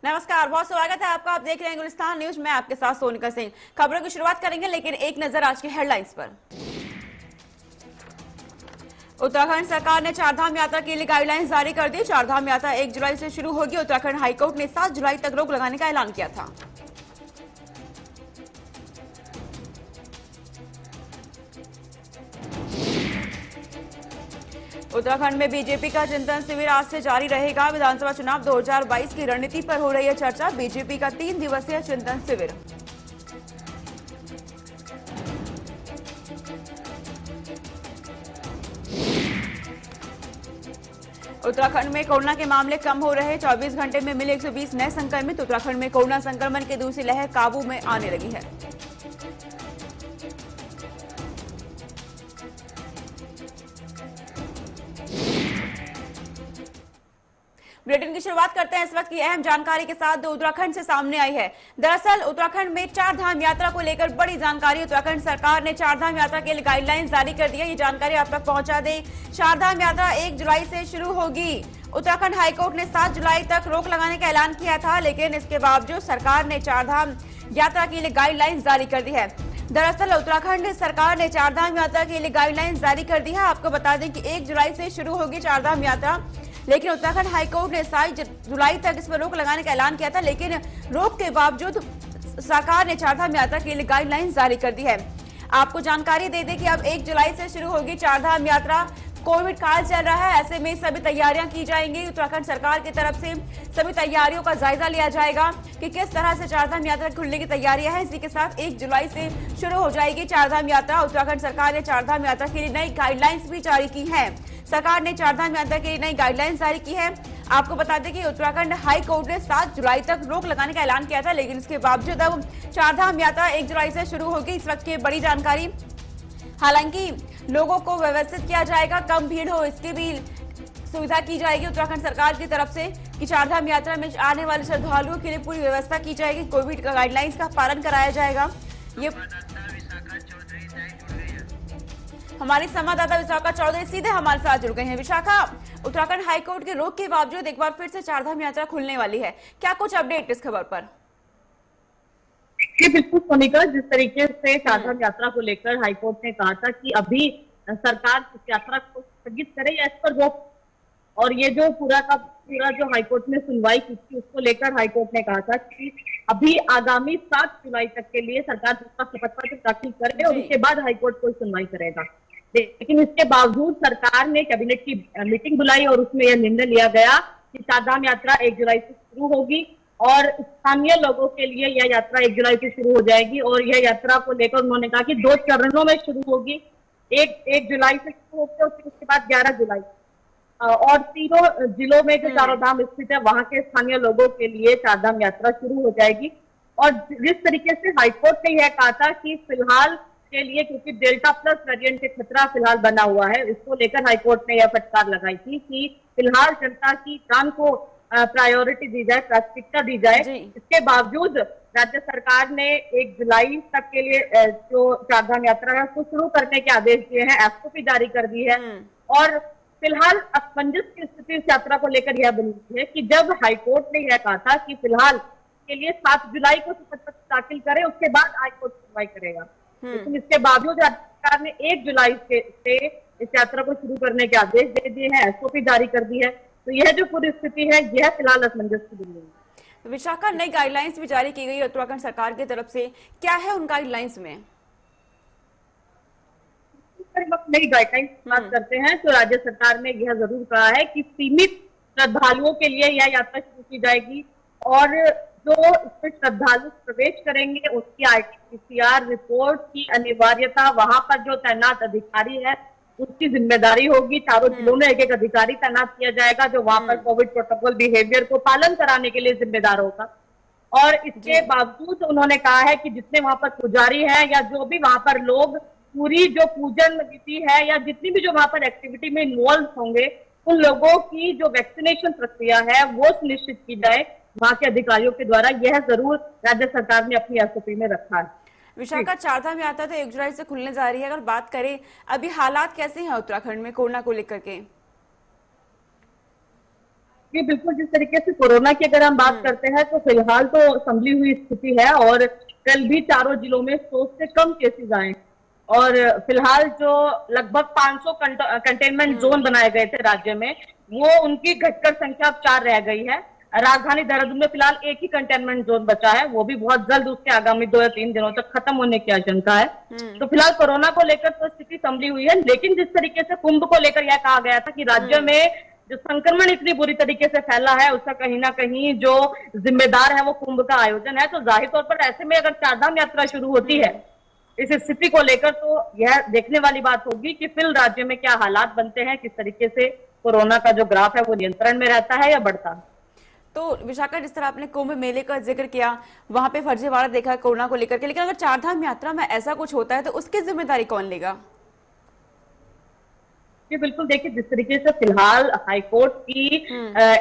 नमस्कार, बहुत स्वागत है आपका। आप देख रहे हैं गुलिस्तान न्यूज। मैं आपके साथ सोनिका सिंह। खबरों की शुरुआत करेंगे, लेकिन एक नजर आज की हेडलाइंस पर। उत्तराखंड सरकार ने चारधाम यात्रा के लिए गाइडलाइंस जारी कर दी। चारधाम यात्रा 1 जुलाई से शुरू होगी। उत्तराखंड हाईकोर्ट ने 7 जुलाई तक रोक लगाने का ऐलान किया था। उत्तराखंड में बीजेपी का चिंतन शिविर आज से जारी रहेगा। विधानसभा चुनाव 2022 की रणनीति पर हो रही है चर्चा। बीजेपी का 3 दिवसीय चिंतन शिविर। उत्तराखंड में कोरोना के मामले कम हो रहे। 24 घंटे में मिले 120 नए संक्रमित। उत्तराखंड में कोरोना संक्रमण की दूसरी लहर काबू में आने लगी है। बुलेटिन की शुरुआत करते हैं इस वक्त की अहम जानकारी के साथ, जो उत्तराखंड से सामने आई है। दरअसल उत्तराखंड में चारधाम यात्रा को लेकर बड़ी जानकारी। उत्तराखंड सरकार ने चारधाम यात्रा के लिए गाइडलाइंस जारी कर दी है। ये जानकारी आप तक पहुंचा दें। चारधाम यात्रा 1 जुलाई से शुरू होगी। उत्तराखंड हाईकोर्ट ने 7 जुलाई तक रोक लगाने का ऐलान किया था, लेकिन इसके बावजूद सरकार ने चारधाम यात्रा के लिए गाइडलाइंस जारी कर दी है। दरअसल उत्तराखंड सरकार ने चारधाम यात्रा के लिए गाइडलाइंस जारी कर दी है। आपको बता दें कि 1 जुलाई से शुरू होगी चारधाम यात्रा, लेकिन उत्तराखंड हाईकोर्ट ने 7 जुलाई तक इस पर रोक लगाने का ऐलान किया था, लेकिन रोक के बावजूद सरकार ने चारधाम यात्रा के लिए गाइडलाइंस जारी कर दी है। आपको जानकारी दे दें कि अब 1 जुलाई से शुरू होगी चारधाम यात्रा। कोविड काल चल रहा है, ऐसे में सभी तैयारियां की जाएंगी। उत्तराखंड सरकार की तरफ से सभी तैयारियों का जायजा लिया जाएगा कि किस तरह से चारधाम यात्रा खुलने की तैयारियां हैं। इसी के साथ 1 जुलाई से शुरू हो जाएगी चारधाम यात्रा। उत्तराखंड सरकार ने चारधाम यात्रा के लिए नई गाइडलाइंस भी जारी की है। सरकार ने चारधाम यात्रा के लिए नई गाइडलाइंस जारी की है। आपको बता दें कि उत्तराखंड हाई कोर्ट ने 7 जुलाई तक रोक लगाने का ऐलान किया था, लेकिन इसके बावजूद अब चारधाम यात्रा 1 जुलाई से शुरू होगी। इस वक्त की बड़ी जानकारी। हालांकि लोगों को व्यवस्थित किया जाएगा, कम भीड़ हो इसकी भी सुविधा की जाएगी उत्तराखंड सरकार की तरफ से, कि चारधाम यात्रा में आने वाले श्रद्धालुओं के लिए पूरी व्यवस्था की जाएगी। कोविड का गाइडलाइंस का पालन कराया जाएगा। ये हमारी संवाददाता विशाखा चौधरी सीधे हमारे साथ जुड़ गए हैं। विशाखा, उत्तराखंड हाईकोर्ट के रोक के बावजूद एक बार फिर से चारधाम यात्रा खुलने वाली है, क्या कुछ अपडेट इस खबर पर? ये बिल्कुल सोनिका, जिस तरीके से चारधाम यात्रा को लेकर हाईकोर्ट ने कहा था कि अभी सरकार इस यात्रा को स्थगित करे या इस पर रोक, और ये जो पूरा का पूरा जो हाईकोर्ट ने सुनवाई की थी उसको लेकर हाईकोर्ट ने कहा था कि अभी आगामी 7 जुलाई तक के लिए सरकार उसका शपथ पत्र दाखिल करे और उसके बाद हाईकोर्ट कोई सुनवाई करेगा। लेकिन इसके बावजूद सरकार ने कैबिनेट की मीटिंग बुलाई और उसमें यह निर्णय लिया गया कि चारधाम यात्रा 1 जुलाई से शुरू होगी और स्थानीय लोगों के लिए यह यात्रा 1 जुलाई से शुरू हो जाएगी। और यह यात्रा को लेकर उन्होंने कहा कि 2 चरणों में शुरू होगी। एक जुलाई से शुरू होगी और फिर उसके बाद 11 जुलाई, और तीनों जिलों में जो चारों धाम स्थित है वहां के स्थानीय लोगों के लिए चारधाम यात्रा शुरू हो जाएगी। और जिस तरीके से हाईकोर्ट ने यह कहा था कि फिलहाल के लिए, क्योंकि डेल्टा प्लस वेरिएंट के खतरा फिलहाल बना हुआ है, इसको लेकर हाईकोर्ट ने यह फटकार लगाई थी कि फिलहाल जनता की जान को प्रायोरिटी दी जाए, प्राथमिकता दी जाए। इसके बावजूद राज्य सरकार ने 1 जुलाई तक के लिए जो चारधाम यात्रा है उसको शुरू करने के आदेश दिए हैं, एसओपी जारी कर दी है। और फिलहाल असमंजस की स्थिति इस यात्रा को लेकर यह बनी हुई है कि जब हाईकोर्ट ने यह कहा था कि फिलहाल के लिए 7 जुलाई को शपथ पत्र दाखिल करें, उसके बाद हाईकोर्ट सुनवाई करेगा, लेकिन इसके बावजूद राज्य सरकार ने 1 जुलाई से इस यात्रा को शुरू करने के आदेश दे दिए हैं, एसओपी जारी कर दी है। तो यह जो पूरी स्थिति है यह फिलहाल असमंजस की बनी है। विशाखा, नई गाइडलाइंस भी जारी की गई है उत्तराखंड सरकार की तरफ से, क्या है उन गाइडलाइंस में? नई गाइडलाइंस की बात करते हैं तो राज्य सरकार ने यह जरूर कहा है कि सीमित श्रद्धालुओं के लिए यह यात्रा शुरू की जाएगी और जो इसमें श्रद्धालु प्रवेश करेंगे उसकी आरटीपीसीआर रिपोर्ट की अनिवार्यता वहां पर जो तैनात अधिकारी है उसकी जिम्मेदारी होगी। चारों जिलों में एक अधिकारी तैनात किया जाएगा जो वहां पर कोविड प्रोटोकॉल बिहेवियर को पालन कराने के लिए जिम्मेदार होगा। और इसके बावजूद उन्होंने कहा है कि जितने वहां पर पुजारी हैं या जो भी वहां पर लोग पूरी जो पूजन विधि है या जितनी भी जो वहां पर एक्टिविटी में इन्वॉल्व होंगे, उन लोगों की जो वैक्सीनेशन प्रक्रिया है वो सुनिश्चित की जाए वहां के अधिकारियों के द्वारा। यह जरूर राज्य सरकार ने अपनी एसओपी में रखा है। विशाखा, चारधाम यात्रा तो 1 जुलाई से खुलने जा रही है। अगर बात करें अभी हालात कैसे हैं उत्तराखंड में कोरोना को लेकर के? ये बिल्कुल, जिस तरीके से कोरोना की अगर हम बात करते हैं तो फिलहाल तो संभली हुई स्थिति है और कल भी चारों जिलों में 100 से कम केसेस आए और फिलहाल जो लगभग 500 कंटेनमेंट जोन बनाए गए थे राज्य में, वो उनकी घटकर संख्या अब 4 रह गई है। राजधानी देहरादून में फिलहाल एक ही कंटेनमेंट जोन बचा है, वो भी बहुत जल्द उसके आगामी 2 या 3 दिनों तक खत्म होने की आशंका है। तो फिलहाल कोरोना को लेकर तो स्थिति संभली हुई है, लेकिन जिस तरीके से कुंभ को लेकर यह कहा गया था कि राज्य में जो संक्रमण इतनी बुरी तरीके से फैला है उसका कहीं ना कहीं जो जिम्मेदार है वो कुंभ का आयोजन है, तो जाहिर तौर पर ऐसे में अगर चारधाम यात्रा शुरू होती है इस स्थिति को लेकर तो यह देखने वाली बात होगी कि फिर राज्य में क्या हालात बनते हैं, किस तरीके से कोरोना का जो ग्राफ है वो नियंत्रण में रहता है या बढ़ता है। तो विशाखा, जिस तरह आपने कुंभ मेले का जिक्र किया, वहां पे फर्जीवाड़ा देखा कोरोना को लेकर के, लेकिन अगर चारधाम यात्रा में ऐसा कुछ होता है तो उसकी जिम्मेदारी कौन लेगा? जी बिल्कुल, देखिए जिस तरीके से फिलहाल हाईकोर्ट की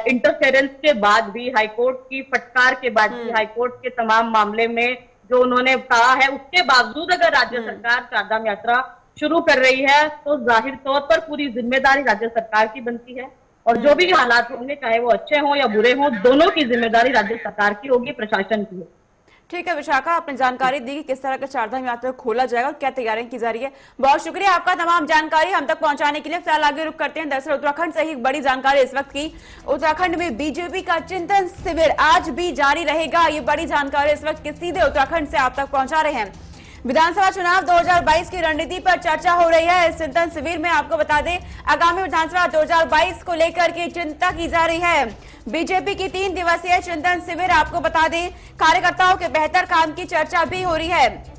इंटरफेरेंस के बाद भी, हाईकोर्ट की फटकार के बाद भी, हाईकोर्ट के तमाम मामले में जो उन्होंने कहा है उसके बावजूद अगर राज्य सरकार चारधाम यात्रा शुरू कर रही है तो जाहिर तौर पर पूरी जिम्मेदारी राज्य सरकार की बनती है और जो भी हालात होंगे चाहे वो अच्छे हों या बुरे हों, दोनों की जिम्मेदारी राज्य सरकार की होगी, प्रशासन की होगी। ठीक है विशाखा, आपने जानकारी दी कि किस तरह का चारधाम यात्रा खोला जाएगा और क्या तैयारियां की जा रही है। बहुत शुक्रिया आपका तमाम जानकारी हम तक पहुंचाने के लिए। फिलहाल आगे रुक करते हैं। दरअसल उत्तराखंड से ही बड़ी जानकारी इस वक्त की। उत्तराखंड में बीजेपी का चिंतन शिविर आज भी जारी रहेगा, ये बड़ी जानकारी इस वक्त के सीधे उत्तराखंड से आप तक पहुंचा रहे हैं। विधानसभा चुनाव 2022 की रणनीति पर चर्चा हो रही है। इस चिंतन शिविर में आपको बता दें आगामी विधानसभा 2022 को लेकर के चिंता की जा रही है। बीजेपी की 3 दिवसीय चिंतन शिविर आपको बता दें कार्यकर्ताओं के बेहतर काम की चर्चा भी हो रही है।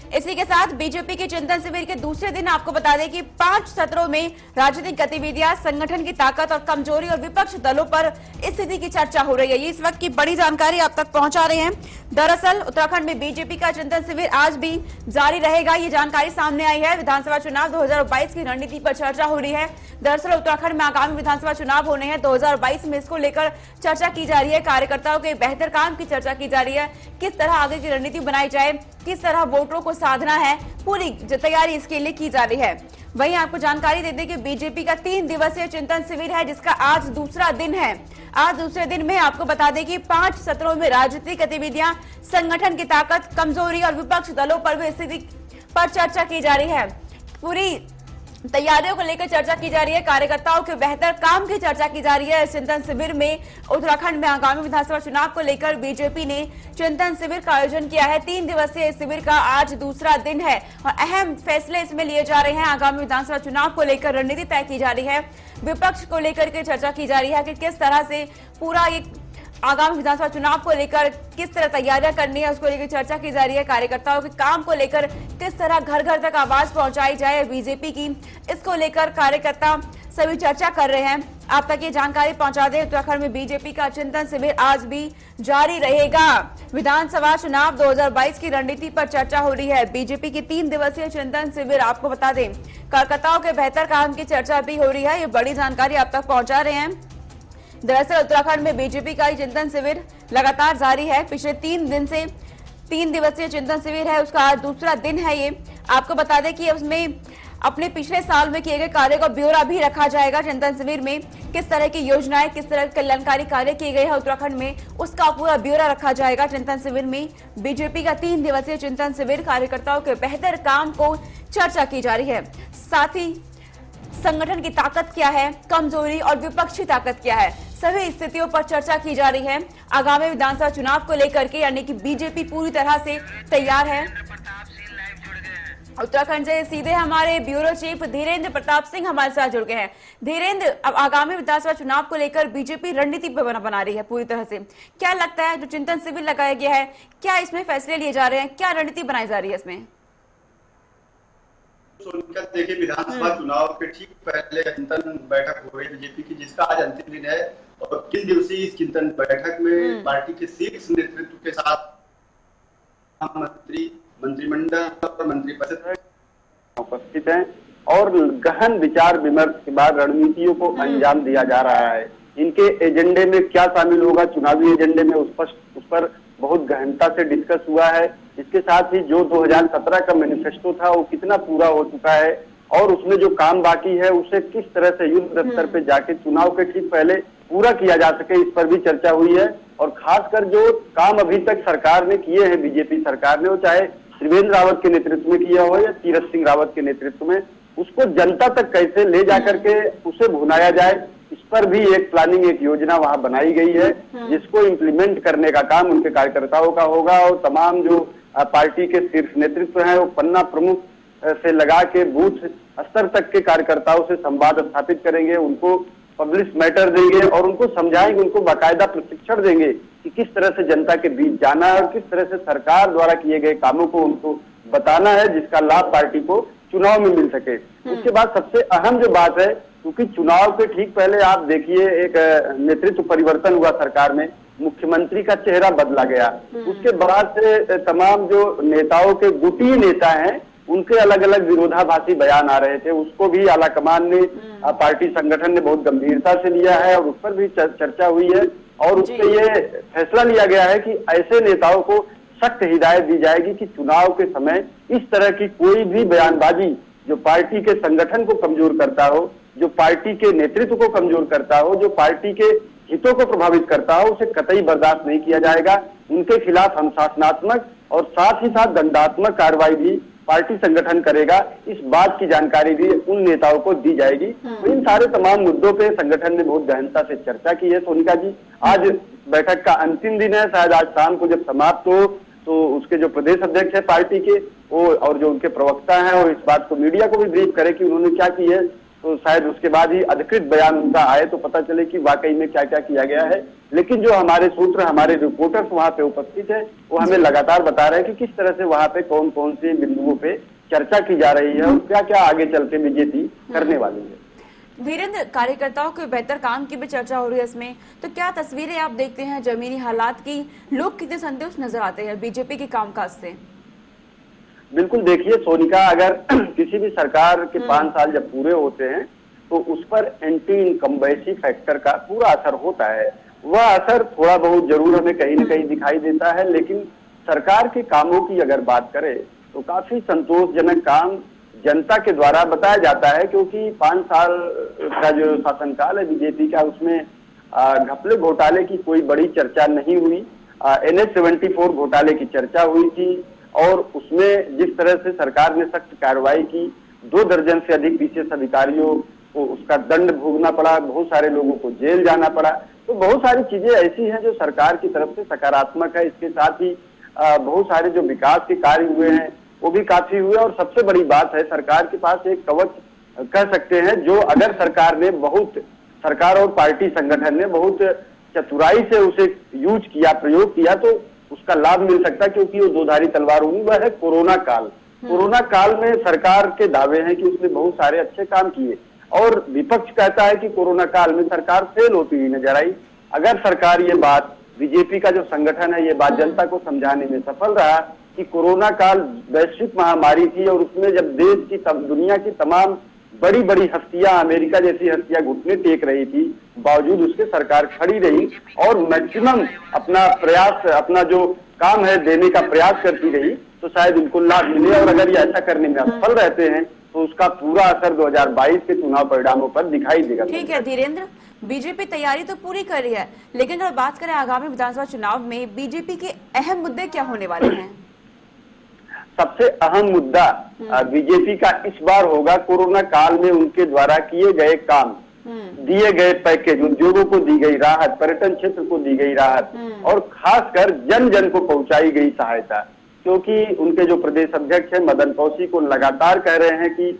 इसी के साथ बीजेपी के चिंतन शिविर के दूसरे दिन आपको बता दें कि 5 सत्रों में राजनीतिक गतिविधियां, संगठन की ताकत और कमजोरी और विपक्ष दलों पर स्थिति की चर्चा हो रही है। ये इस वक्त की बड़ी जानकारी आप तक पहुंचा रहे हैं। दरअसल उत्तराखंड में बीजेपी का चिंतन शिविर आज भी जारी रहेगा, ये जानकारी सामने आई है। विधानसभा चुनाव 2022 की रणनीति पर चर्चा हो रही है। दरअसल उत्तराखंड में आगामी विधानसभा चुनाव होने हैं 2022 में, इसको लेकर चर्चा की जा रही है। कार्यकर्ताओं के बेहतर काम की चर्चा की जा रही है, किस तरह आगे की रणनीति बनाई जाए, किस तरह वोटरों को साधना है, पूरी तैयारी इसके लिए की जा रही है। वहीं आपको जानकारी दे दें कि बीजेपी का 3 दिवसीय चिंतन शिविर है जिसका आज दूसरा दिन है। आज दूसरे दिन में आपको बता दें कि 5 सत्रों में राजनीतिक गतिविधियां, संगठन की ताकत, कमजोरी और विपक्ष दलों पर भी स्थिति पर चर्चा की जा रही है। पूरी तैयारियों को लेकर चर्चा की जा रही है, कार्यकर्ताओं के बेहतर काम की चर्चा की जा रही है। चिंतन शिविर में उत्तराखंड में आगामी विधानसभा चुनाव को लेकर बीजेपी ने चिंतन शिविर का आयोजन किया है। 3 दिवसीय शिविर का आज दूसरा दिन है और अहम फैसले इसमें लिए जा रहे हैं। आगामी विधानसभा चुनाव को लेकर रणनीति तय की जा रही है, विपक्ष को लेकर के चर्चा की जा रही है कि किस तरह से पूरा ये आगामी विधानसभा चुनाव को लेकर किस तरह तैयारियां करनी है, उसको लेकर चर्चा की जा रही है। कार्यकर्ताओं के काम को लेकर किस तरह घर घर तक आवाज पहुंचाई जाए बीजेपी की, इसको लेकर कार्यकर्ता सभी चर्चा कर रहे हैं। आप तक ये जानकारी पहुंचा दें, उत्तराखंड में बीजेपी का चिंतन शिविर आज भी जारी रहेगा। विधानसभा चुनाव 2022 की रणनीति पर चर्चा हो रही है। बीजेपी की 3 दिवसीय चिंतन शिविर आपको बता दें कार्यकर्ताओं के बेहतर काम की चर्चा भी हो रही है, ये बड़ी जानकारी आप तक पहुंचा रहे हैं। दरअसल उत्तराखंड में बीजेपी का चिंतन शिविर लगातार जारी है। पिछले 3 दिन से 3 दिवसीय चिंतन शिविर है, उसका आज दूसरा दिन है। ये आपको बता दें कि उसमें अपने पिछले साल में किए गए कार्य का ब्यौरा भी रखा जाएगा। चिंतन शिविर में किस तरह की योजनाएं, किस तरह कल्याणकारी कार्य किए गए हैं उत्तराखंड में, उसका पूरा ब्यौरा रखा जाएगा। चिंतन शिविर में बीजेपी का 3 दिवसीय चिंतन शिविर, कार्यकर्ताओं के बेहतर काम को चर्चा की जा रही है। साथ ही संगठन की ताकत क्या है, कमजोरी और विपक्षी ताकत क्या है, सभी स्थितियों पर चर्चा की जा रही है। आगामी विधानसभा चुनाव को लेकर के यानी कि बीजेपी पूरी तरह से तैयार है। उत्तराखंड से सीधे हमारे ब्यूरो चीफ धीरेन्द्र प्रताप सिंह हमारे साथ जुड़ गए हैं। धीरेन्द्र, अब आगामी विधानसभा चुनाव को लेकर बीजेपी रणनीति बना रही है पूरी तरह से, क्या लगता है जो चिंतन शिविर लगाया गया है, क्या इसमें फैसले लिए जा रहे हैं, क्या रणनीति बनाई जा रही है इसमें? देखिए विधानसभा चुनाव के ठीक पहले चिंतन बैठक हो रही है बीजेपी की, जिसका आज अंतिम दिन है और 3 दिवसीय इस चिंतन बैठक में पार्टी के शीर्ष नेतृत्व के साथ मंत्रिमंडल और मंत्रिपरिषद उपस्थित हैं और गहन विचार विमर्श के बाद रणनीतियों को अंजाम दिया जा रहा है। इनके एजेंडे में क्या शामिल होगा, चुनावी एजेंडे में उस पर बहुत गहनता से डिस्कस हुआ है। इसके साथ ही जो 2017 का मैनिफेस्टो था वो कितना पूरा हो चुका है और उसमें जो काम बाकी है उसे किस तरह से युद्ध स्तर पे जाके चुनाव के ठीक पहले पूरा किया जा सके, इस पर भी चर्चा हुई है। और खासकर जो काम अभी तक सरकार ने किए हैं, बीजेपी सरकार ने, वो चाहे त्रिवेंद्र रावत के नेतृत्व में किया हो या तीरथ सिंह रावत के नेतृत्व में, उसको जनता तक कैसे ले जाकर के उसे भुनाया जाए, इस पर भी एक प्लानिंग, एक योजना वहां बनाई गई है, जिसको इम्प्लीमेंट करने का काम उनके कार्यकर्ताओं का होगा। और तमाम जो पार्टी के शीर्ष नेतृत्व है, वो पन्ना प्रमुख से लगा के बूथ स्तर तक के कार्यकर्ताओं से संवाद स्थापित करेंगे, उनको पब्लिश मैटर देंगे और उनको समझाएंगे, उनको बाकायदा प्रशिक्षण देंगे कि किस तरह से जनता के बीच जाना है और किस तरह से सरकार द्वारा किए गए कामों को उनको बताना है, जिसका लाभ पार्टी को चुनाव में मिल सके। उसके बाद सबसे अहम जो बात है, क्योंकि चुनाव के ठीक पहले आप देखिए एक नेतृत्व परिवर्तन हुआ सरकार में, मुख्यमंत्री का चेहरा बदला गया। उसके बाद से तमाम जो नेताओं के गुटी नेता हैं, उनके अलग अलग विरोधाभासी बयान आ रहे थे, उसको भी आलाकमान ने, पार्टी संगठन ने बहुत गंभीरता से लिया है और उस पर भी चर्चा हुई है। और उससे ये फैसला लिया गया है कि ऐसे नेताओं को सख्त हिदायत दी जाएगी कि चुनाव के समय इस तरह की कोई भी बयानबाजी जो पार्टी के संगठन को कमजोर करता हो, जो पार्टी के नेतृत्व को कमजोर करता हो, जो पार्टी के हितों को प्रभावित करता हो, उसे कतई बर्दाश्त नहीं किया जाएगा। उनके खिलाफ अनुशासनात्मक और साथ ही साथ दंडात्मक कार्रवाई भी पार्टी संगठन करेगा, इस बात की जानकारी भी उन नेताओं को दी जाएगी। तो इन सारे तमाम मुद्दों पे संगठन ने बहुत गहनता से चर्चा की है। सोनिका जी, आज बैठक का अंतिम दिन है, शायद आज शाम को जब समाप्त हो तो उसके जो प्रदेश अध्यक्ष है पार्टी के, वो और जो उनके प्रवक्ता हैं, और इस बात को मीडिया को भी ब्रीफ करे कि उन्होंने क्या की है, तो शायद उसके बाद ही अधिकृत बयान उनका आए तो पता चले कि वाकई में क्या क्या किया गया है। लेकिन जो हमारे सूत्र, हमारे रिपोर्टर्स वहां पे उपस्थित है, वो हमें लगातार बता रहे हैं कि किस तरह से वहां पे कौन कौन से बिंदुओं पे चर्चा की जा रही है और क्या क्या आगे चल के बीजेपी करने वाली है। धीरेन्द्र, कार्यकर्ताओं के बेहतर काम की भी चर्चा हो रही है इसमें, तो क्या तस्वीरें आप देखते हैं जमीनी हालात की, लोग कितने संतुष्ट नजर आते हैं बीजेपी के कामकाज से? बिल्कुल, देखिए सोनिका, अगर किसी भी सरकार के 5 साल जब पूरे होते हैं तो उस पर एंटी इनकम्बेंसी फैक्टर का पूरा असर होता है। वह असर थोड़ा बहुत जरूर हमें कहीं न कहीं दिखाई देता है, लेकिन सरकार के कामों की अगर बात करें तो काफी संतोषजनक काम जनता के द्वारा बताया जाता है, क्योंकि 5 साल का जो शासनकाल है बीजेपी का, उसमें घपले घोटाले की कोई बड़ी चर्चा नहीं हुई। NH-74 घोटाले की चर्चा हुई थी और उसमें जिस तरह से सरकार ने सख्त कार्रवाई की, 2 दर्जन से अधिक विशेष अधिकारियों को उसका दंड भोगना पड़ा, बहुत सारे लोगों को जेल जाना पड़ा। तो बहुत सारी चीजें ऐसी हैं जो सरकार की तरफ से सकारात्मक है। इसके साथ ही बहुत सारे जो विकास के कार्य हुए हैं वो भी काफी हुए। और सबसे बड़ी बात है, सरकार के पास एक कवच कह सकते हैं, जो अगर सरकार और पार्टी संगठन ने बहुत चतुराई से उसे यूज किया, प्रयोग किया, तो उसका लाभ मिल सकता है, क्योंकि वो 2धारी तलवार हुई, वह है कोरोना काल। कोरोना काल में सरकार के दावे हैं कि उसने बहुत सारे अच्छे काम किए और विपक्ष कहता है कि कोरोना काल में सरकार फेल होती हुई नजर आई। अगर सरकार ये बात, बीजेपी का जो संगठन है, ये बात जनता को समझाने में सफल रहा कि कोरोना काल वैश्विक महामारी थी और उसमें जब देश की, दुनिया की तमाम बड़ी बड़ी हस्तियां, अमेरिका जैसी हस्तियां घुटने टेक रही थी, बावजूद उसके सरकार खड़ी रही और मैक्सिमम अपना प्रयास, अपना जो काम है देने का प्रयास करती रही, तो शायद उनको लाभ मिले। और अगर ये ऐसा करने में असफल रहते हैं तो उसका पूरा असर 2022 के चुनाव परिणामों पर दिखाई देगा। ठीक है धीरेन्द्र, बीजेपी तैयारी तो पूरी कर रही है, लेकिन अगर बात करें आगामी विधानसभा चुनाव में बीजेपी के अहम मुद्दे क्या होने वाले हैं? सबसे अहम मुद्दा बीजेपी का इस बार होगा कोरोना काल में उनके द्वारा किए गए काम, दिए गए पैकेज, उद्योगों को दी गई राहत, पर्यटन क्षेत्र को दी गई राहत और खासकर जन जन को पहुंचाई गई सहायता। क्योंकि उनके जो प्रदेश अध्यक्ष है मदन कौशिक को लगातार कह रहे हैं कि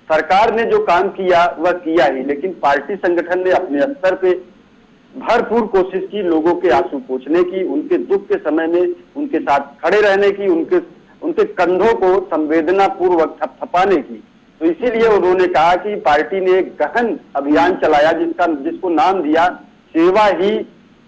सरकार ने जो काम किया वह किया ही, लेकिन पार्टी संगठन ने अपने स्तर पे भरपूर कोशिश की लोगों के आंसू पोंछने की, उनके दुख के समय में उनके साथ खड़े रहने की, उनके कंधों को संवेदना पूर्वक थपथपाने की। तो इसीलिए उन्होंने कहा कि पार्टी ने एक गहन अभियान चलाया जिसको नाम दिया सेवा ही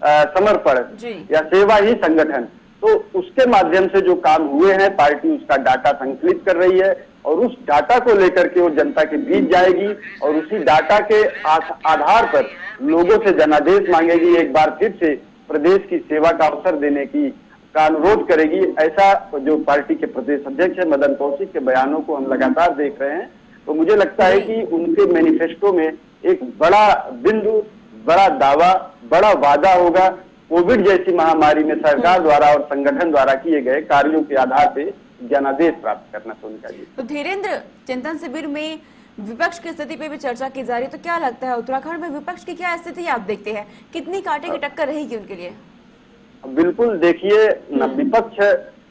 समर्पण या सेवा ही संगठन। तो उसके माध्यम से जो काम हुए हैं, पार्टी उसका डाटा संकलित कर रही है और उस डाटा को लेकर के वो जनता के बीच जाएगी और उसी डाटा के आधार पर लोगों से जनादेश मांगेगी, एक बार फिर से प्रदेश की सेवा का अवसर देने का अनुरोध करेगी। ऐसा जो पार्टी के प्रदेश अध्यक्ष है मदन कौशिक के बयानों को हम लगातार देख रहे हैं, तो मुझे लगता है कि उनके मैनिफेस्टो में एक बड़ा बिंदु बड़ा दावा, बड़ा वादा होगा। कोविड जैसी महामारी में सरकार द्वारा और संगठन द्वारा किए गए कार्यों के आधार पे जनादेश प्राप्त करना। सोनिका जी, तो धीरेन्द्र, चिंतन शिविर में विपक्ष की स्थिति पे भी चर्चा की जा रही है, तो क्या लगता है उत्तराखंड में विपक्ष की क्या स्थिति आप देखते हैं, कितनी कांटे की टक्कर रहेगी उनके लिए? बिल्कुल, देखिए न, विपक्ष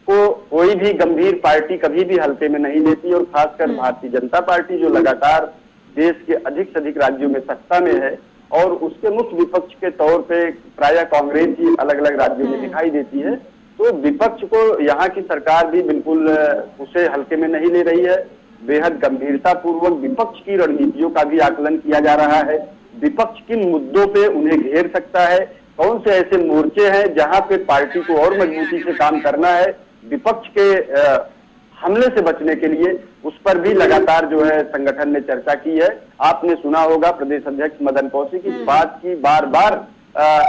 को कोई भी गंभीर पार्टी कभी भी हल्के में नहीं लेती, और खासकर भारतीय जनता पार्टी जो लगातार देश के अधिक से अधिक राज्यों में सत्ता में है और उसके मुख्य विपक्ष के तौर पे प्रायः कांग्रेस ही अलग अलग राज्यों में दिखाई देती है, तो विपक्ष को यहाँ की सरकार भी बिल्कुल उसे हल्के में नहीं ले रही है। बेहद गंभीरता पूर्वक विपक्ष की रणनीतियों का भी आकलन किया जा रहा है। विपक्ष किन मुद्दों पे उन्हें घेर सकता है, कौन से ऐसे मोर्चे हैं जहां पे पार्टी को और मजबूती से काम करना है, विपक्ष के हमले से बचने के लिए, उस पर भी लगातार जो है संगठन ने चर्चा की है। आपने सुना होगा प्रदेश अध्यक्ष मदन कौशिक इस बात की बार बार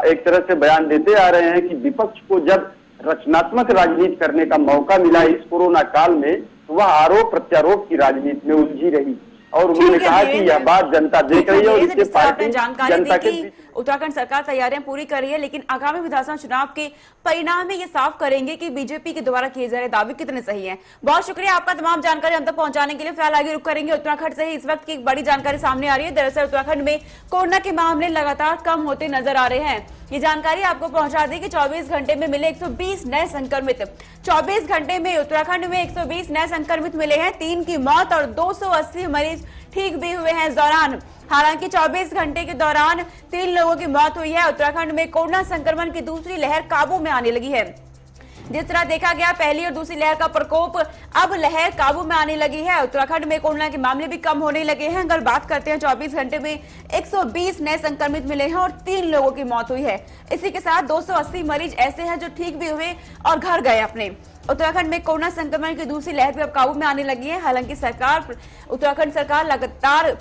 एक तरह से बयान देते आ रहे हैं कि विपक्ष को जब रचनात्मक राजनीति करने का मौका मिला इस कोरोना काल में, तो वह आरोप प्रत्यारोप की राजनीति में उलझी रही, और उन्होंने कहा कि यह बात जनता देख रही है और इससे पार्टी जनता के उत्तराखंड सरकार तैयारियां पूरी कर रही है, लेकिन आगामी विधानसभा चुनाव के परिणाम में ये साफ करेंगे कि बीजेपी के द्वारा किए जा रहे दावे कितने सही हैं। बहुत शुक्रिया आपका तमाम जानकारी हम तक पहुंचाने के लिए। फिलहाल आगे रुक करेंगे उत्तराखंड से ही इस वक्त की एक बड़ी जानकारी सामने आ रही है। दरअसल उत्तराखंड में कोरोना के मामले लगातार कम होते नजर आ रहे हैं। ये जानकारी आपको पहुंचा दी कि 24 घंटे में मिले 120 नए संक्रमित। 24 घंटे में उत्तराखंड में 120 नए संक्रमित मिले हैं, 3 की मौत और 280 मरीज ठीक भी हुए हैं इस दौरान। हालांकि 24 घंटे के दौरान 3 लोगों की मौत हुई है। उत्तराखंड में कोरोना संक्रमण की दूसरी लहर काबू में आने लगी है। जिस तरह देखा गया पहली और दूसरी लहर का प्रकोप, अब लहर काबू में आने लगी है। उत्तराखंड में कोरोना के मामले भी कम होने लगे हैं। अगर बात करते हैं 24 घंटे में 120 नए संक्रमित मिले हैं और 3 लोगों की मौत हुई है। इसी के साथ 280 मरीज ऐसे हैं जो ठीक भी हुए और घर गए अपने। उत्तराखंड में कोरोना संक्रमण की दूसरी लहर भी अब काबू में आने लगी है। हालांकि उत्तराखंड सरकार लगातार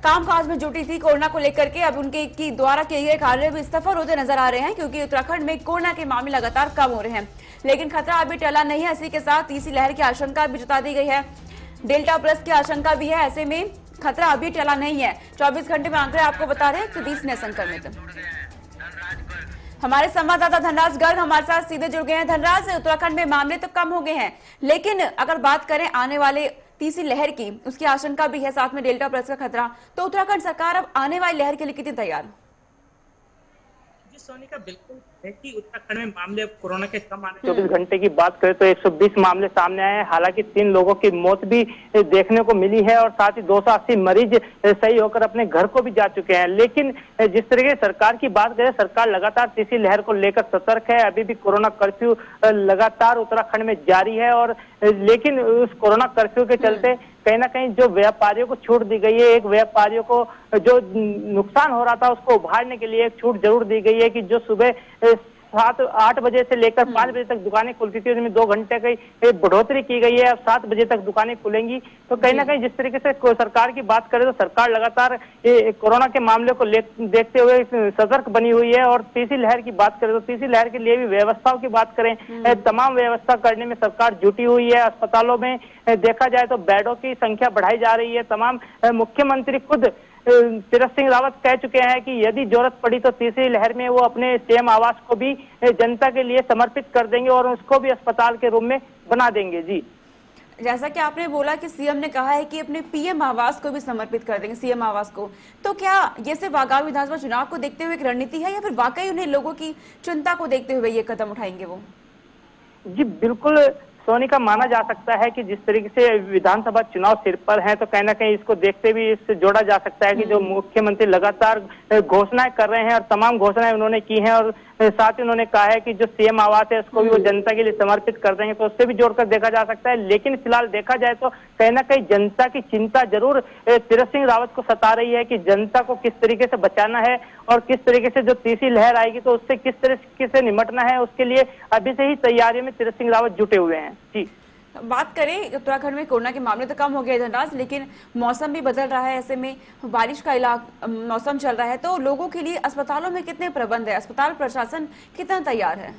कामकाज में जुटी थी कोरोना को लेकर के। अब उनके द्वारा किए गए कार्य भी सफल होते नजर आ रहे हैं, क्योंकि उत्तराखंड में कोरोना के मामले लगातार कम हो रहे हैं। लेकिन खतरा अभी टला नहीं है। इसी के साथ तीसरी लहर की आशंका भी जता दी गई है, डेल्टा प्लस की आशंका भी है। ऐसे में खतरा अभी टला नहीं है। 24 घंटे में आंकड़े आपको बता रहे हैं 120 नए संक्रमित। हमारे संवाददाता धनराज गर्ग हमारे साथ सीधे जुड़ गए हैं। धनराज, उत्तराखंड में मामले तो कम हो गए हैं, लेकिन अगर बात करें आने वाले तीसरी लहर की, उसकी आशंका भी है, साथ में डेल्टा प्लस का खतरा, तो उत्तराखंड सरकार अब आने वाली लहर के लिए कितनी तैयार? सोनिका, बिल्कुल है कि उत्तराखंड में मामले अब कोरोना के कम आने 24 घंटे की बात करें तो 120 मामले सामने आए हैं। हालांकि 3 लोगों की मौत भी देखने को मिली है और साथ ही 280 मरीज सही होकर अपने घर को भी जा चुके हैं। लेकिन जिस तरीके से सरकार की बात करें, सरकार लगातार तीसरी लहर को लेकर सतर्क है। अभी भी कोरोना कर्फ्यू लगातार उत्तराखंड में जारी है, और लेकिन उस कोरोना कर्फ्यू के चलते कहीं ना कहीं जो व्यापारियों को छूट दी गई है, एक व्यापारियों को जो नुकसान हो रहा था उसको उभारने के लिए एक छूट जरूर दी गई है कि जो सुबह 7-8 बजे से लेकर 5 बजे तक दुकानें खुलती थी, उसमें 2 घंटे की बढ़ोतरी की गई है। अब 7 बजे तक दुकानें खुलेंगी। तो कहीं ना कहीं जिस तरीके से सरकार की बात करें तो सरकार लगातार कोरोना के मामले को देखते हुए सतर्क बनी हुई है। और तीसरी लहर की बात करें तो तीसरी लहर के लिए भी व्यवस्थाओं की बात करें, तमाम व्यवस्था करने में सरकार जुटी हुई है। अस्पतालों में देखा जाए तो बेडों की संख्या बढ़ाई जा रही है। तमाम मुख्यमंत्री खुद तीरथ सिंह रावत कह चुके हैं कि यदि जरूरत पड़ी तो तीसरी लहर में वो अपने सीएम आवास को भी जनता के लिए समर्पित कर देंगे और उसको भी अस्पताल के रूप में बना देंगे। जी, जैसा कि आपने बोला कि सीएम ने कहा है कि अपने पीएम आवास को भी समर्पित कर देंगे, सीएम आवास को, तो क्या ये सिर्फ आगामी विधानसभा चुनाव को देखते हुए एक रणनीति है या फिर वाकई उन्हें लोगों की चिंता को देखते हुए ये कदम उठाएंगे वो? जी बिल्कुल सोनिका, माना जा सकता है कि जिस तरीके से विधानसभा चुनाव सिर पर है तो कहीं ना कहीं इसको देखते हुए इससे जोड़ा जा सकता है कि जो मुख्यमंत्री लगातार घोषणाएं कर रहे हैं और तमाम घोषणाएं उन्होंने की हैं, और साथ ही उन्होंने कहा है कि जो सीएम आवास है उसको भी वो जनता के लिए समर्पित कर देंगे, तो उससे भी जोड़कर देखा जा सकता है। लेकिन फिलहाल देखा जाए तो कहीं ना कहीं जनता की चिंता जरूर तीरथ सिंह रावत को सता रही है कि जनता को किस तरीके से बचाना है और किस तरीके से जो तीसरी लहर आएगी तो उससे किस तरीके से निपटना है, उसके लिए अभी से ही तैयारियों में तीरथ सिंह रावत जुटे हुए हैं। जी, बात करें उत्तराखंड में कोरोना के मामले तो कम हो गए धनराज, लेकिन मौसम भी बदल रहा है। ऐसे में बारिश का मौसम चल रहा है, तो लोगों के लिए अस्पतालों में कितने प्रबंध है, अस्पताल प्रशासन कितना तैयार है?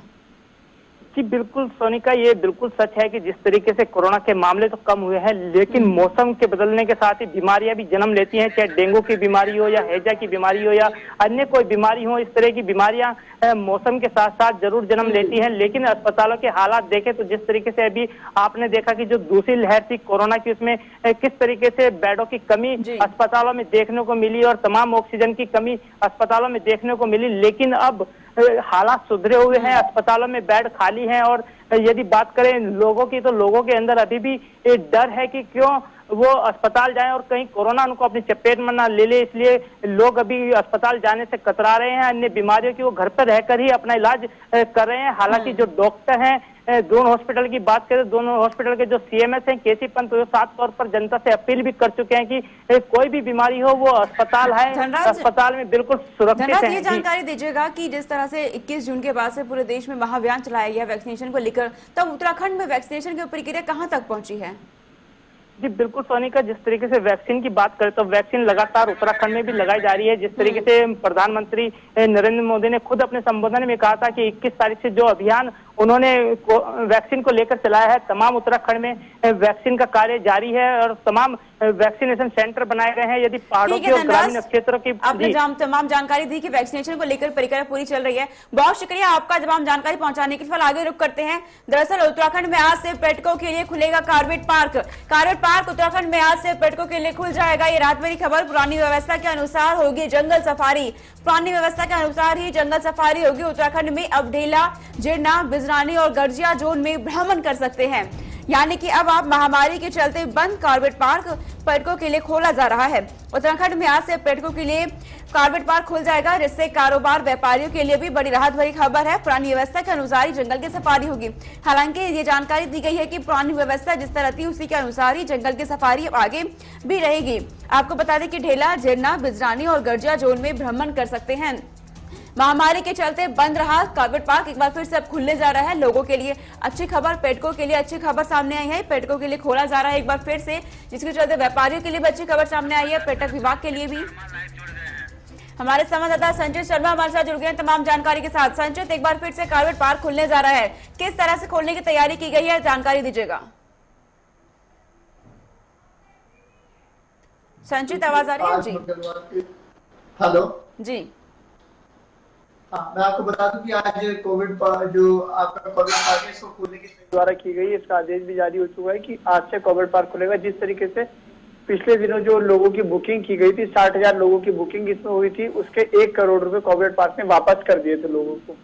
जी बिल्कुल सोनिका, ये बिल्कुल सच है कि जिस तरीके से कोरोना के मामले तो कम हुए हैं, लेकिन मौसम के बदलने के साथ ही बीमारियां भी जन्म लेती हैं, चाहे डेंगू की बीमारी हो या हैजा की बीमारी हो या अन्य कोई बीमारी हो। इस तरह की बीमारियां मौसम के साथ साथ जरूर जन्म लेती हैं। लेकिन अस्पतालों के हालात देखें तो जिस तरीके से अभी आपने देखा कि जो दूसरी लहर थी कोरोना की, उसमें किस तरीके से बेडों की कमी अस्पतालों में देखने को मिली और तमाम ऑक्सीजन की कमी अस्पतालों में देखने को मिली। लेकिन अब हालात सुधरे हुए हैं, अस्पतालों में बेड खाली हैं। और यदि बात करें लोगों की, तो लोगों के अंदर अभी भी एक डर है कि क्यों वो अस्पताल जाएं और कहीं कोरोना उनको अपनी चपेट में ना ले ले, इसलिए लोग अभी अस्पताल जाने से कतरा रहे हैं। अन्य बीमारियों की वो घर पर रहकर ही अपना इलाज कर रहे हैं। हालांकि जो डॉक्टर हैं, दोनों हॉस्पिटल की बात करें, दोनों हॉस्पिटल के जो सीएमएस हैं केसी पंत, वो साफ तौर पर जनता से अपील भी कर चुके हैं कि कोई भी बीमारी हो वो अस्पताल है, अस्पताल में बिल्कुल सुरक्षित है। ये जानकारी दीजिएगा कि जिस तरह से 21 जून के बाद से पूरे देश में महाअभियान चलाया गया वैक्सीनेशन को लेकर, तब उत्तराखंड में वैक्सीनेशन की प्रक्रिया कहाँ तक पहुंची है? जी बिल्कुल सोनिका, जिस तरीके से वैक्सीन की बात करें तो वैक्सीन लगातार उत्तराखंड में भी लगाई जा रही है। जिस तरीके से प्रधानमंत्री नरेंद्र मोदी ने खुद अपने संबोधन में कहा था कि 21 तारीख से जो अभियान उन्होंने वैक्सीन को लेकर चलाया है, तमाम उत्तराखंड में वैक्सीन का कार्य जारी है और तमाम वैक्सीनेशन सेंटर बनाए गए हैं। यदि पहाड़ों के और ग्रामीण क्षेत्रों की आपने तमाम जानकारी दी कि वैक्सीनेशन को लेकर प्रक्रिया पूरी चल रही है। बहुत शुक्रिया आपका तमाम जानकारी पहुंचाने के लिए। आगे रुक करते हैं। दरअसल उत्तराखंड में आज से पर्यटकों के लिए खुलेगा Corbett park. Corbett park Uttarakhand में आज से पर्यटकों के लिए खुल जाएगा। ये रात भरी खबर। पुरानी व्यवस्था के अनुसार होगी जंगल सफारी। पुरानी व्यवस्था के अनुसार ही जंगल सफारी होगी। उत्तराखंड में अब ढेला, जिरना, बिजरानी और गर्जिया जोन में भ्रमण कर सकते हैं। यानी कि अब आप महामारी के चलते बंद कॉर्बेट पार्क पर्यटकों के लिए खोला जा रहा है। उत्तराखंड में आज से पर्यटकों के लिए कॉर्बेट पार्क खुल जाएगा, जिससे कारोबार व्यापारियों के लिए भी बड़ी राहत भरी खबर है। पुरानी व्यवस्था के अनुसार ही जंगल की सफारी होगी। हालांकि ये जानकारी दी गई है कि पुरानी व्यवस्था जिस तरह थी उसी के अनुसार ही जंगल की सफारी अब आगे भी रहेगी। आपको बता दें कि ढेला, जिरना, बिजरानी और गर्जिया जोन में भ्रमण कर सकते हैं। महामारी के चलते बंद रहा कॉर्बेट पार्क एक बार फिर से अब खुलने जा रहा है। लोगों के लिए अच्छी खबर, पर्यटकों के लिए अच्छी खबर सामने आई है। पर्यटकों के लिए खोला जा रहा है एक बार फिर से, जिसके चलते व्यापारियों के लिए भी अच्छी खबर सामने आई है, पर्यटक विभाग के लिए भी। हमारे संवाददाता संचित शर्मा हमारे साथ जुड़ गए तमाम जानकारी के साथ। संचित, एक बार फिर से कॉर्बेट पार्क खुलने जा रहा है, किस तरह से खोलने की तैयारी की गई है, जानकारी दीजिएगा। संचित, आवाज आ रही है जी? हेलो जी। हाँ, मैं आपको बता दूं कि आज कोविड जो आपका कॉर्बेट पार्क है इसको खोलने की द्वारा की गई, इसका आदेश भी जारी हो चुका है कि आज से कॉर्बेट पार्क खुलेगा। जिस तरीके से पिछले दिनों जो लोगों की बुकिंग की गई थी, 60,000 लोगों की बुकिंग इसमें हुई थी, उसके 1 करोड़ रुपए कॉर्बेट पार्क ने वापस कर दिए थे लोगों को।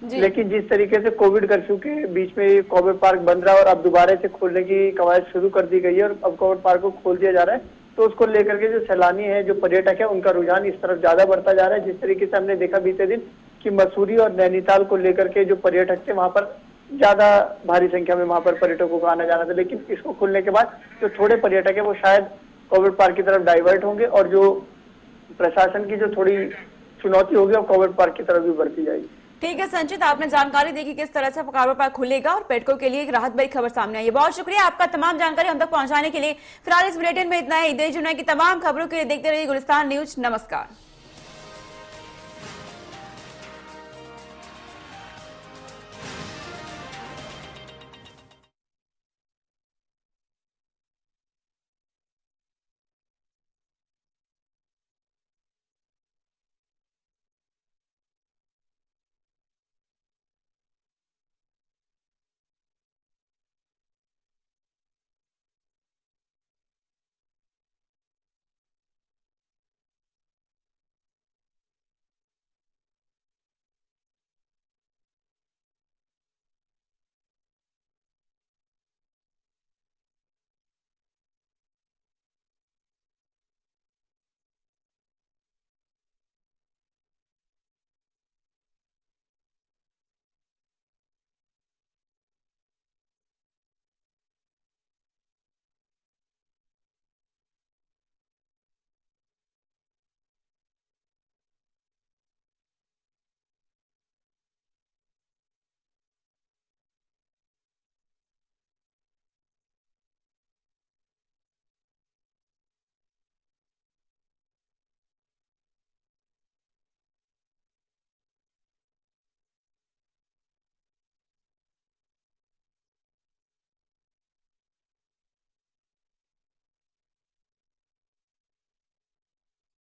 लेकिन जिस तरीके से कोविड कर्फ्यू के बीच में कॉर्बेट पार्क बंद रहा और अब दोबारा से खोलने की कवायद शुरू कर दी गई है और अब कॉर्बेट पार्क को खोल दिया जा रहा है, तो उसको लेकर के जो सैलानी है, जो पर्यटक है, उनका रुझान इस तरफ ज्यादा बढ़ता जा रहा है। जिस तरीके से हमने देखा बीते दिन कि मसूरी और नैनीताल को लेकर के जो पर्यटक थे, वहां पर ज्यादा भारी संख्या में वहां पर पर्यटकों को आना जाना था। लेकिन इसको खुलने के बाद जो थोड़े पर्यटक है वो शायद कॉर्बेट पार्क की तरफ डाइवर्ट होंगे और जो प्रशासन की जो थोड़ी चुनौती होगी वो कॉर्बेट पार्क की तरफ भी बढ़ती जाएगी। ठीक है संचित, आपने जानकारी दी कि किस तरह से कॉर्बेट पार्क खुलेगा और पर्यटकों के लिए एक राहत भरी खबर सामने आई है। बहुत शुक्रिया आपका तमाम जानकारी हम तक पहुंचाने के लिए। फिलहाल इस बुलेटिन में इतना ही। देश दुनिया की तमाम खबरों के लिए देखते रहिए गुलिस्तान न्यूज। नमस्कार।